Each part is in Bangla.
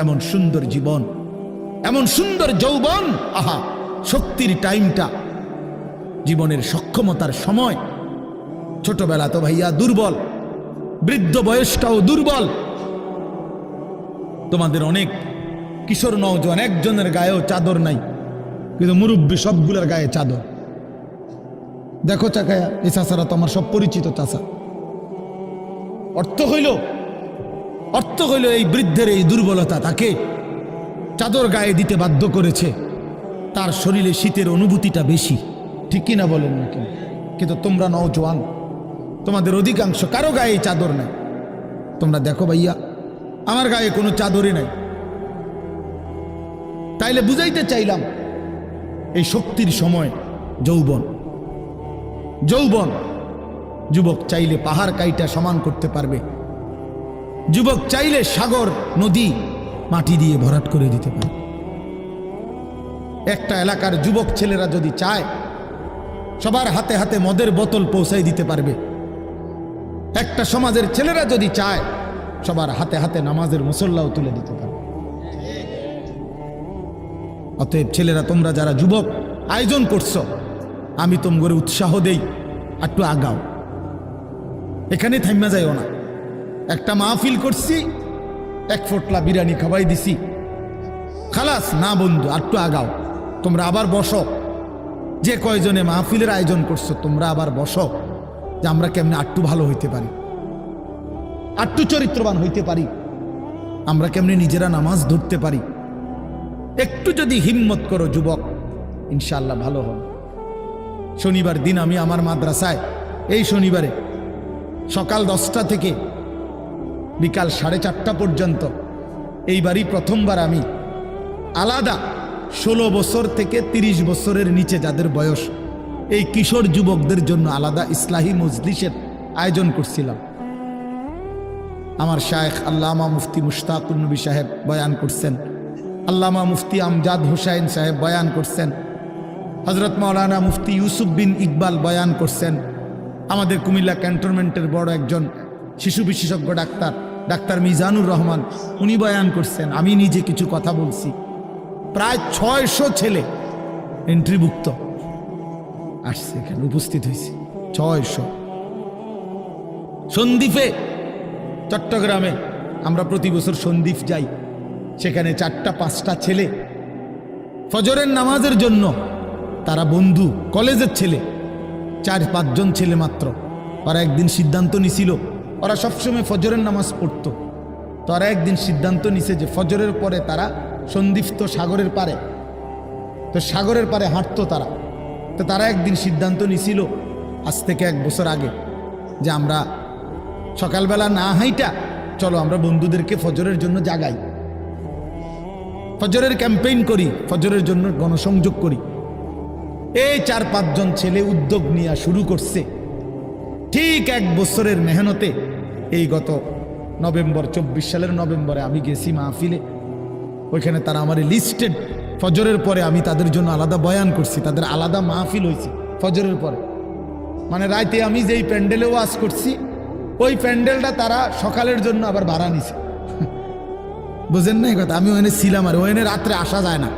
এমন সুন্দর জীবন, এমন সুন্দর যৌবন, আহা শক্তির টাইমটা, জীবনের সক্ষমতার সময়। ছোটবেলা তো ভাইয়া দুর্বল, বৃদ্ধ বয়সটাও দুর্বল। তোমাদের অনেক কিশোর নওজোয়ান একজনের গায়েও চাদর নাই, কিন্তু মুরব্বী সবগুলোর গায়ে চাদর। দেখো চাকায়া, এই চাচারা তো আমার সব পরিচিত চাচা। অর্থ হইল এই বৃদ্ধের এই দুর্বলতা তাকে চাদর গায়ে দিতে বাধ্য করেছে। তার শরীরে শীতের অনুভূতিটা বেশি, ঠিক কিনা বলেন নাকি? কিন্তু তোমরা নওজোয়ান, তোমাদের অধিকাংশ কারো গায়ে চাদর নাই। তোমরা দেখো ভাইয়া, আমার গায়ে কোনো চাদরই নাই। তাইলে বুঝাইতে চাইলাম, এই শক্তির সময় যৌবন। যুবক চাইলে পাহাড় কাইটা সমান করতে পারবে, যুবক চাইলে সাগর নদী মাটি দিয়ে ভরাট করে দিতে পারে। একটা এলাকার যুবক ছেলেরা যদি চায়, সবার হাতে হাতে মদের বোতল পৌঁছাই দিতে পারবে। একটা সমাজের ছেলেরা যদি চায়, সবার হাতে হাতে নামাজের মুসল্লাও তুলে দিতে পারবে। অতএব ছেলেরা, তোমরা যারা যুবক আয়োজন করছো, আমি তোমাদের উৎসাহ দেই, একটু আগাও, এখানে থাইমা যাইও না। একটা মাহফিল করছি, এক ফোটলা বিরিয়ানি খাওয়াই দিছি, খালাস না বন্ধু, একটু আগাও। তোমরা আবার বসো, যে কয়জনে মাহফিলের আয়োজন করছো তোমরা আবার বসো, যে আমরা কেমনে একটু ভালো হইতে পারি, একটু চরিত্রবান হইতে পারি, আমরা কেমনে নিজেরা নামাজ ধরতে পারি। একটু যদি হিম্মত করো যুবক, ইনশাআল্লাহ ভালো হবে। শনিবার দিন আমি আমার মাদ্রাসায়, এই শনিবারে সকাল 10টা থেকে বিকাল 4:30 পর্যন্ত, এইবারই প্রথমবার আমি আলাদা 16 বছর থেকে 30 বছরের নিচে যাদের বয়স, এই কিশোর যুবকদের জন্য আলাদা ইসলাহি মজলিসের আয়োজন করছিলাম। আমার শায়েখ আল্লামা মুফতি মুশতাকুর নবী সাহেব বয়ান করছেন, আল্লামা মুফতি আমজাদ হুসাইন সাহেব বয়ান করছেন, হজরত মাওলানা মুফতি ইউসুফ বিন ইকবাল বয়ান করছেন, আমাদের কুমিল্লা ক্যান্টনমেন্টের বড় একজন শিশু বিশেষজ্ঞ ডাক্তার মিজানুর রহমান, উনি বয়ান করছেন, আমি নিজে কিছু কথা বলছি। প্রায় 600 ছেলে এন্ট্রিভুক্ত আসছে, এখানে উপস্থিত হয়েছে 600। সন্দ্বীপে, চট্টগ্রামে আমরা প্রতি বছর সন্দ্বীপ যাই, সেখানে 4টা-5টা ছেলে ফজরের নামাজের জন্য, তারা বন্ধু, কলেজের ছেলে, 4-5 জন ছেলে মাত্র। ওরা একদিন সিদ্ধান্ত নিছিল, ওরা সবসময় ফজরের নামাজ পড়তো, তো ওরা একদিন সিদ্ধান্ত নিছে যে ফজরের পরে তারা সন্দ্বীপ তো সাগরের পারে, তো সাগরের পারে হাঁটতো তারা। তো তারা একদিন সিদ্ধান্ত নিছিল আজ থেকে 1 বছর আগে, যে আমরা সকালবেলা না হাইটা চলো আমরা বন্ধুদেরকে ফজরের জন্য জাগাই, ফজরের ক্যাম্পেইন করি, ফজরের জন্য গণসংযোগ করি। এই 4-5 জন ছেলে উদ্যোগ নিয়ে শুরু করছে। ঠিক 1 বছরের মেহনতে এই গত নভেম্বর, 24 সালের নভেম্বরে আমি গেছি মাহফিলে, ওইখানে তারা আমার লিস্টেড, ফজরের পরে আমি তাদের জন্য আলাদা বয়ান করছি, তাদের আলাদা মাহফিল হয়েছে ফজরের পরে। মানে রাইতে আমি যেই প্যান্ডেলে ওয়াজ করছি, ওই প্যান্ডেলটা তারা সকালের জন্য আবার ভাড়া নিছে। বুঝেন না এই কথা? আমি ওখানে ছিলাম, আর ওখানে রাত্রে আসা যায় না,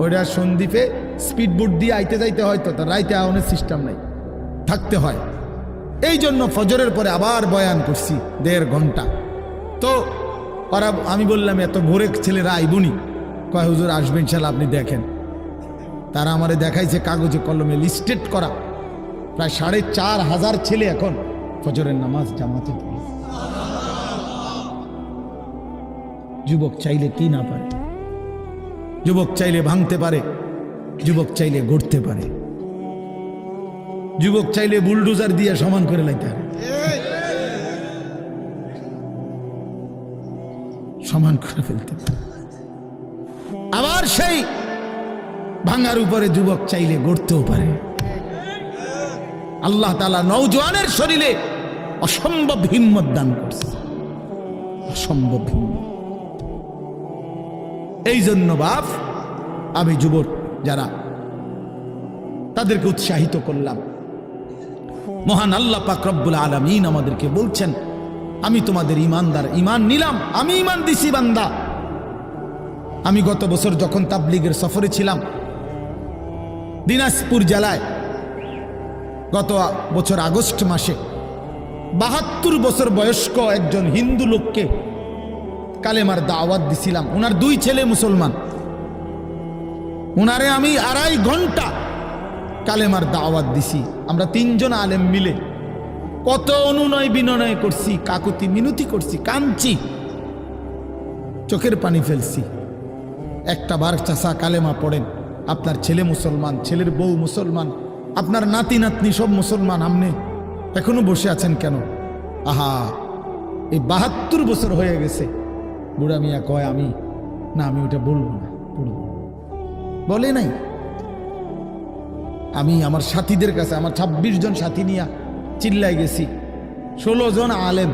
ওইটা সন্দ্বীপে স্পিড বোট দিয়ে আইতে যাইতে হয়, তো তার রাইতে আওয়ানোর সিস্টেম নাই, থাকতে হয়। এই জন্য ফজরের পরে আবার বয়ান করছি 1.5 ঘন্টা। তো ওরা, আমি বললাম এত ভোরে ছেলেরা আইবনি, কয় হুজুর আসবেন ইনশাআল্লাহ, আপনি দেখেন। তারা আমারে দেখাইছে কাগজে কলমে লিস্টেড করা, প্রায় 4,500 ছেলে এখন ফজরের নামাজ জামাতে পড়ে। যুবক চাইলে কি না পারে, যুবক চাইলে ভাঙতে পারে, যুবক চাইলে গড়তে পারে, যুবক চাইলে বুলডোজার দিয়ে সমান করে লাইতে পারে, সমান করে ফেলতে পারে। আবার সেই ভাঙার উপরে যুবক চাইলে গড়তেও পারে। আল্লাহ তাআলা নওজোয়ানের শরীরে অসম্ভব হিম্মত দান করছে, অসম্ভব হিম্মত। এই জন্য বাপ, আমি যুবক যারা, তাদেরকে উৎসাহিত করলাম। মহান আল্লাহ পাক রব্বুল আলামিন আমাদেরকে বলছেন, আমি তোমাদের ইমানদার, ইমান নিলাম, আমি ইমান দিছি বান্দা, আমি গত বছর যখন তাবলিগের সফরে ছিলাম দিনাজপুর জেলায়, গত বছর আগস্ট মাসে ৭২ বছর বয়স্ক একজন হিন্দু লোককে কালেমার দাওয়াত দিছিলাম। ওনার 2 ছেলে মুসলমান। ওনারে আমি 2.5 ঘন্টা কালেমার দাওয়াত দিছি। আমরা 3 জন আলেম মিলে কত অনুনয় বিনয় করছি, কাকুতি মিনতি করছি, কাঁদছি, চোখের পানি ফেলছি। একটা বার চাচা কালেমা পড়েন, আপনার ছেলে মুসলমান, ছেলের বউ মুসলমান, আপনার নাতি নাতনি সব মুসলমান, আপনি এখনো বসে আছেন কেন? আহা, এই ৭২ বছর হয়ে গেছে। বুড়া মিয়া কয় আমি ওটা বলবো না, পড়ব। বলে নাই। আমি আমার সাথীদের কাছে, আমার 26 জন সাথী নিয়ে চিল্লায় গেছি। 16 জন আলেম,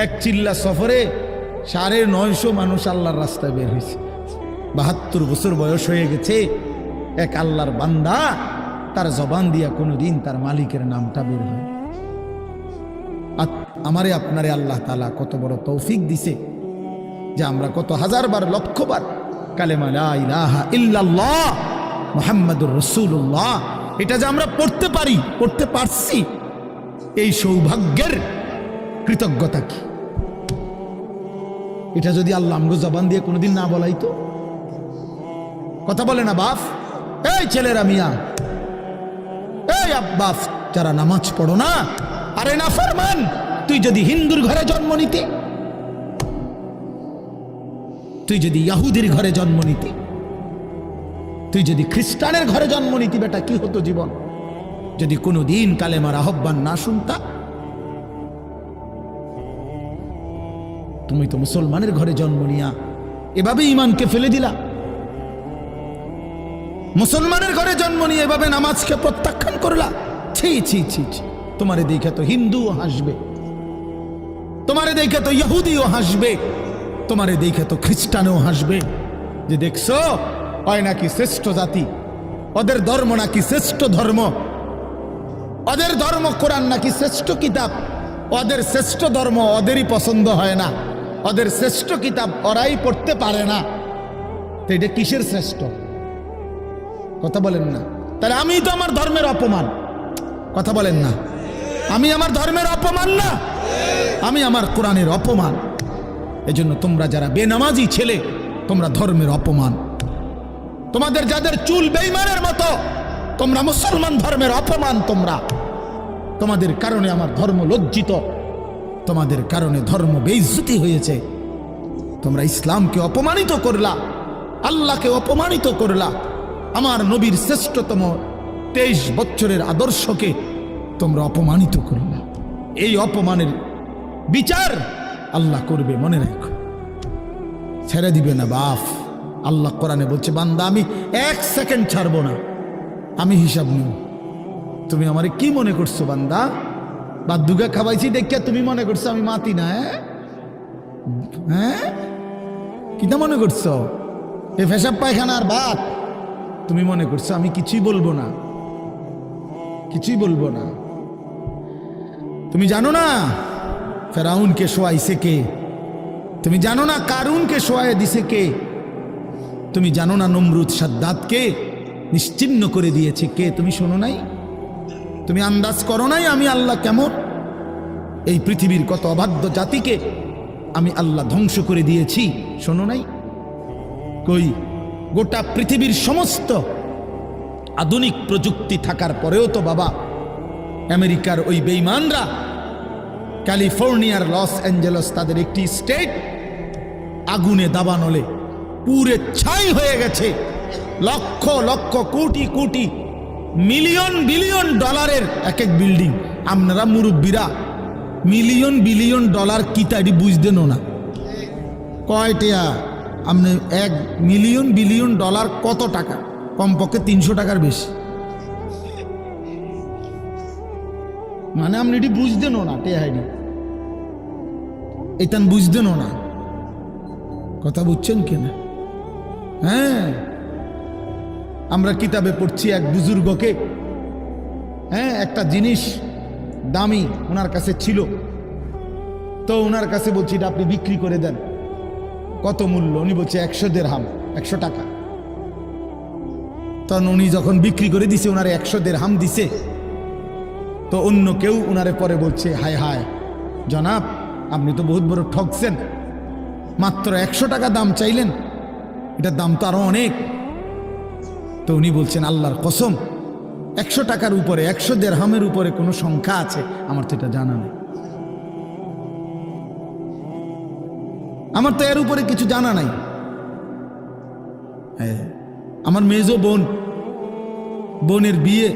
এক চিল্লা সফরে 950 মানুষ আল্লাহর রাস্তায় বের হয়েছে। ৭২ বছর বয়স হয়ে গেছে। এক আল্লাহর বান্দা, তার জবান দিয়া কোনোদিন তার মালিকের নামটা বের হয়। আমারে আপনারে আল্লাহ তাআলা কত বড় তৌফিক দিছে যে আমরা কত হাজারবার, লক্ষবার কালেমা লা ইলাহা ইল্লাল্লাহ মুহাম্মাদুর রাসূলুল্লাহ এটা যে আমরা পড়তে পারি, পড়তে পারছি, এই সৌভাগ্যের কৃতজ্ঞতা কি? এটা যদি আল্লাহ আমগো জবান দিয়ে কোনোদিন না বলাইতো। কথা বলে না বাপ, এই ছেলেরা মিয়া, এই আব্বাস যারা নামাজ পড়ো না, আরে না ফরমান, তুই যদি হিন্দুর ঘরে জন্ম নিতে, তুই যদি ইহুদির ঘরে জন্ম নিতে, তুই যদি খ্রিস্টানের ঘরে জন্ম নিতি, বেটা কি হতো জীবন? যদি কোনোদিন কালেমার আহ্বান না শুনতা। তুমি তো মুসলমানের ঘরে জন্ম নিয়া এভাবে ইমানকে ফেলে দিলা। মুসলমানের ঘরে জন্ম নিয়ে এভাবে নামাজকে প্রত্যাখ্যান করলা। ছি ছি ছি ছি। তোমারে দেখে তো হিন্দুও হাসবে, তোমারে দেখে তো ইহুদিও হাসবে, তোমারে দেখে তো খ্রিস্টানও হাসবে, যে দেখছো হয় নাকি শ্রেষ্ঠ জাতি, ওদের ধর্ম নাকি শ্রেষ্ঠ ধর্ম, ওদের ধর্ম কোরআন নাকি শ্রেষ্ঠ কিতাব, ওদের শ্রেষ্ঠ ধর্ম ওদেরই পছন্দ হয় না, ওদের শ্রেষ্ঠ কিতাব ওরাই পড়তে পারে না। তো এটা কিসের শ্রেষ্ঠ? কথা বলেন না। তাহলে আমি তো আমার ধর্মের অপমান। কথা বলেন না। আমি আমার ধর্মের অপমান না, আমি আমার কোরআনের অপমান। এজন্য তোমরা যারা বেনামাজি ছেলে, তোমরা ধর্মের অপমান। তোমাদের যাদের চুল বেঈমানের মতো, তোমরা মুসলমান ধর্মের অপমান। তোমাদের কারণে আমার ধর্ম লজ্জিত, তোমাদের কারণে ধর্ম বেইজ্জতি হয়েছে। তোমরা ইসলামকে অপমানিত করলা, আল্লাহকে অপমানিত করলা, আমার নবীর শ্রেষ্ঠতম 23 বছরের আদর্শকে তোমরা অপমানিত করলা। এই অপমানের বিচার আল্লাহ করবে, মনে রাখো। ছেড়ে দিবে না বাপ। আল্লাহ কোরআনে বলছে, বান্দা আমি 1 সেকেন্ড ছাড়বো না, আমি হিসাব নিব। তুমি আমারে কি মনে করছো বান্দা? বাদুগা খাওয়াইছি দেখিয়া তুমি মনে করছো আমি মাতি না? হ্যাঁ, কিটা মনে করছো? এ পেশাব পায়খানার ভাত তুমি মনে করছো? আমি কিছুই বলবো না, কিছুই বলবো না। তুমি জানো না ফেরাউনকে শোয়াইছে কে? তুমি জানো না কারুনকে শোয়াই দিছে কে? তুমি জানো না নমরুদ সাদ্দাতকে নিশ্চিহ্ন করে দিয়েছে কে? তুমি শোনো নাই? তুমি আন্দাজ করো নাই আমি আল্লাহ কেমন? এই পৃথিবীর কত অবাধ্য জাতিকে আমি আল্লাহ ধ্বংস করে দিয়েছি, শোনো নাই? কই, গোটা পৃথিবীর সমস্ত আধুনিক প্রযুক্তি থাকার পরেও তো বাবা আমেরিকার ওই বেঈমানরা, ক্যালিফোর্নিয়ার লস অ্যাঞ্জেলস তাদের একটি স্টেট আগুনে দাবানলে পুরে ছাই হয়ে গেছে। লক্ষ লক্ষ কোটি কোটি মিলিয়ন বিলিয়ন ডলারের এক এক বিল্ডিং। আপনারা মুরব্বীরা মিলিয়ন বিলিয়ন ডলার কি তাই বুঝতেন না? কয়টা? আপনি 1 মিলিয়ন বিলিয়ন ডলার কত টাকা? কমপক্ষে 300 টাকার বেশি। মানে আপনি এটি বুঝতেন না, টেহাইডি এটান বুঝতেন না। কথা বুঝছেন কিনা? হ্যাঁ, আমরা কিতাবে পড়ছি এক বুজুর্গকে, হ্যাঁ, একটা জিনিস দামি ওনার কাছে ছিল, তো ওনার কাছে বলছি এটা আপনি বিক্রি করে দেন। কত মূল্য? উনি বলছে 100 দিরহাম, 100 টাকা। তখন উনি যখন বিক্রি করে দিছে, ওনারে 100 দিরহাম দিছে, তো অন্য কেউ ওনারে পরে বলছে, হায় হায় জনাব, আপনি তো বহুত বড় ঠকছেন, মাত্র 100 টাকা দাম চাইলেন, এটার দাম তো আরো অনেক। তো উনি বলছেন, আল্লাহর কসম, 100 টাকার উপরে, 100 দিরহামের উপরে কোনো সংখ্যা আছে? আমার তো এটা জানা নেই, আমার তো এর উপরে কিছু জানা নাই। হ্যাঁ, আমার মেজো বোনের বিয়ে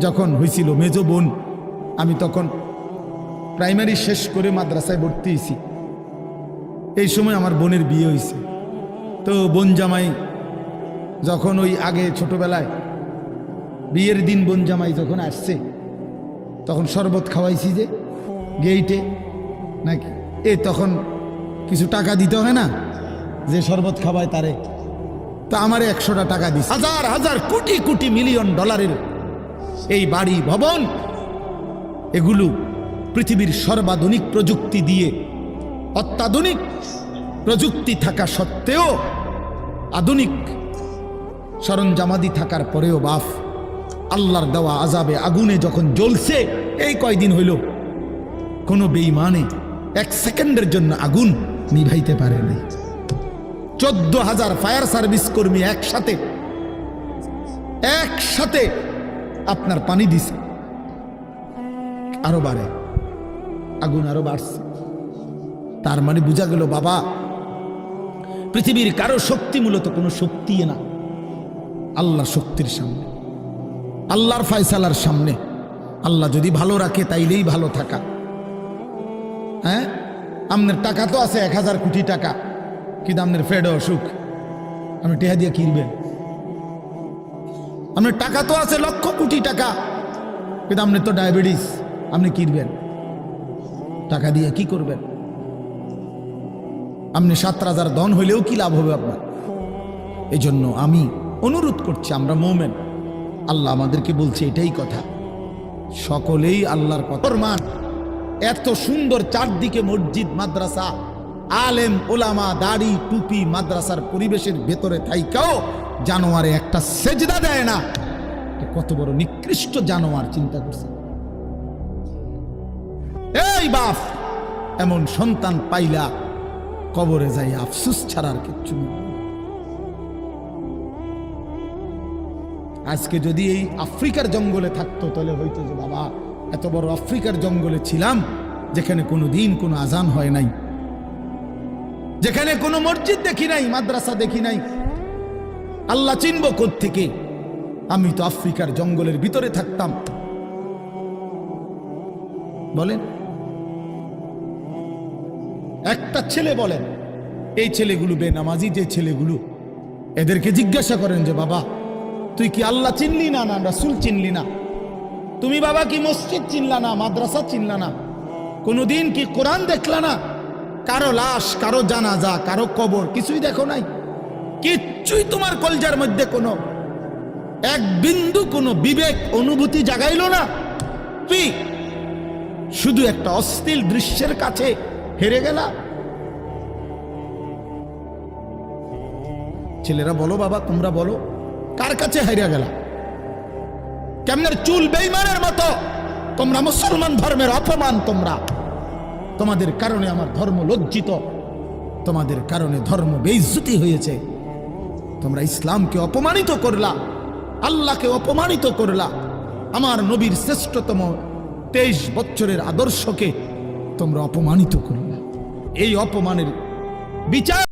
যখন হয়েছিল, মেজো বোন, আমি তখন প্রাইমারি শেষ করে মাদ্রাসায় ভর্তি হয়েছি, এই সময় আমার বোনের বিয়ে হয়েছে। তো বোন জামাই যখন ওই আগে ছোটবেলায় বিয়ের দিন বোন জামাই যখন আসছে, তখন শরবত খাওয়াইছি যে গেইটে নাকি, তখন কিছু টাকা দিতে হয় না, যে শরবত খাওয়ায় তারে। তো আমারে 100টা টাকা দিছে। হাজার হাজার কোটি কোটি মিলিয়ন ডলারের এই বাড়ি ভবন, এগুলো পৃথিবীর সর্বাধুনিক প্রযুক্তি দিয়ে, অত্যাধুনিক প্রযুক্তি থাকা সত্ত্বেও, আধুনিক সরঞ্জামাদি থাকার পরেও বাপ আল্লাহর দেওয়া আযাবে আগুনে যখন জ্বলছে, এই কয়দিন হইল, কোনো বেঈমানে 1 সেকেন্ডের জন্য আগুন নিভাইতে পারে নাই। 14,000 ফায়ার সার্ভিস কর্মী একসাথে আপনার পানি দিছে, আরো বাড়ে, আগুন আরো বাড়ছে। তার মানে বোঝা গেল বাবা, পৃথিবীর কারো শক্তি মূলত কোনো শক্তি না, আল্লাহ শক্তির সামনে, আল্লাহর ফয়সালার সামনে। আল্লাহ যদি ভালো রাখে তাইলেই ভালো থাকা। হ্যাঁ, আপনার টাকা তো আছে 1000 কোটি টাকা, কিন্তু আপনার ফেডে অসুখ, আপনি টেহা দিয়ে কিনবেন। আপনার টাকা তো আছে লক্ষ কোটি টাকা, কিন্তু আপনার তো ডায়াবেটিস, আপনি কিনবেন টাকা দিয়ে কি করবেন? আপনি 7 রাজার ধন হইলেও কি লাভ হবে আপনার? এই জন্য আমি অনুরোধ করছি, আমরা মুমিন, আল্লাহ আমাদেরকে বলছে এটাই কথা, সকলেই আল্লাহর কথা মান। এত সুন্দর চারদিকে মসজিদ, মাদ্রাসা, আলেম ওলামা, দাড়ি টুপি, মাদ্রাসার পরিবেশের ভেতরে থাইকাও জানোয়ারে একটা সেজদা দেয় না, কত বড় নিকৃষ্ট জানোয়ার, চিন্তা করছে। এই বাপ, এমন সন্তান পাইলা কবরে যাই আফসোস ছাড়ার কিচ্ছু নেই। আজকে যদি এই আফ্রিকার জঙ্গলে থাকতো, তাহলে হয়তো যে বাবা এত বড় আফ্রিকার জঙ্গলে ছিলাম, যেখানে কোনো দিন কোনো আজান হয় নাই, যেখানে কোনো মসজিদ দেখি নাই, মাদ্রাসা দেখি নাই, আল্লাহ চিনব কোত্থেকে? আমি তো আফ্রিকার জঙ্গলের ভিতরে থাকতাম। বলেন, একটা ছেলে বলেন, এই ছেলেগুলো বেনামাজি যে ছেলেগুলো, এদেরকে জিজ্ঞাসা করেন যে বাবা তুই কি আল্লাহ চিনলি না, না রাসূল চিনলি না? তুমি বাবা কি মসজিদ চিনলা না, মাদ্রাসা চিনলা না? কোনোদিন কি কোরআন দেখলা না? কারো লাশ, কারো জানাজা, কারো কবর কিছুই দেখো নাই? কিচ্ছুই তোমার কলজার মধ্যে কোনো এক বিন্দু কোনো বিবেক অনুভূতি জাগাইলো না? তুই শুধু একটা অশ্লীল দৃশ্যের কাছে হেরে গেলা? ছেলেরা বলো বাবা, তোমরা বলো, কার কাছে হেরে গেলা? কেমনের চুল বেঈমানের মতো তোমরা মুসলমান ধর্মের অপমান, তোমাদের কারণে আমার ধর্ম লজ্জিত, তোমাদের কারণে ধর্ম বেইজ্জতি হয়েছে, তোমরা ইসলামকে অপমানিত করলা, আল্লাহকে অপমানিত করলা, আমার নবীর শ্রেষ্ঠতম 23 বছরের আদর্শকে তোমরা অপমানিত করলা। এই অপমানের বিচার